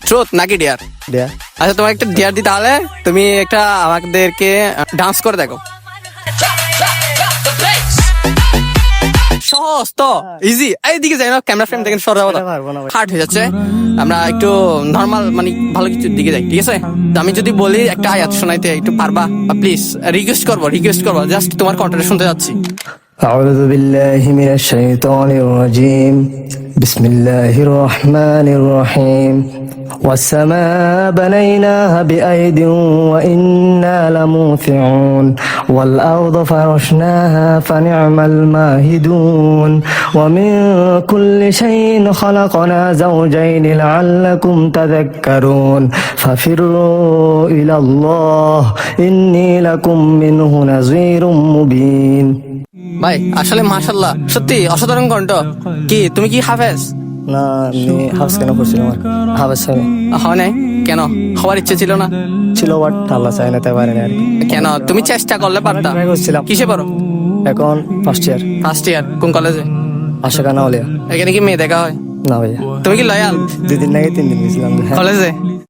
Truth নাকি deer? Deer. আচ্ছা তোমার একটা ডিয়ার দিই, তাহলে তুমি একটা আমাদেরকে ডান্স করে দেখো। সহজ তো, ইজি। এইদিকে যাই না, ক্যামেরা ফ্রেম দেখেন সরা পারবো না ভাই। হার্ড হয়ে যাচ্ছে। আমরা একটু নরমাল মানে ভালো কিছুর দিকে যাই, ঠিক আছে? তো আমি যদি বলি একটা আয়াত শোনাইতে, একটু পারবা? প্লিজ রিকোয়েস্ট করবো, জাস্ট তোমার কন্টেন্ট শুনতে যাচ্ছি। أعوذ بالله من الشيطان الرجيم بسم الله الرحمن الرحيم والسماء بنيناها بأيد وإنا لموسعون والأرض فرشناها فنعم الماهدون ومن كل شيء خلقنا زوجين لعلكم تذكرون ففروا إلى الله إني لكم منه نذير مبين ভাই আসলে মাশাআল্লাহ, সত্যি অসাধারণ কণ্ঠ। কি তুমি কি হাফেজ? না আমি হাফস কেন করছিলাম হাফস হয় নাই কেন? হওয়ার ইচ্ছে ছিল না? ছিল বাট আল্লাহ চাই না তাই পারেনি আর কি। কেন? তুমি চেষ্টা করলে পারতা। ট্রাই করছিলাম। কিসে পড়ো? এখন ফার্স্ট ইয়ার ফার্স্ট ইয়ার। কোন কলেজে? আশাকানা হলিয়া। এখানে কি মেয়ে দেখা হয়? না ভাইয়া তুমি কি লয়াল? 2 দিন আগে 3 দিন গেছিলাম। কলেজে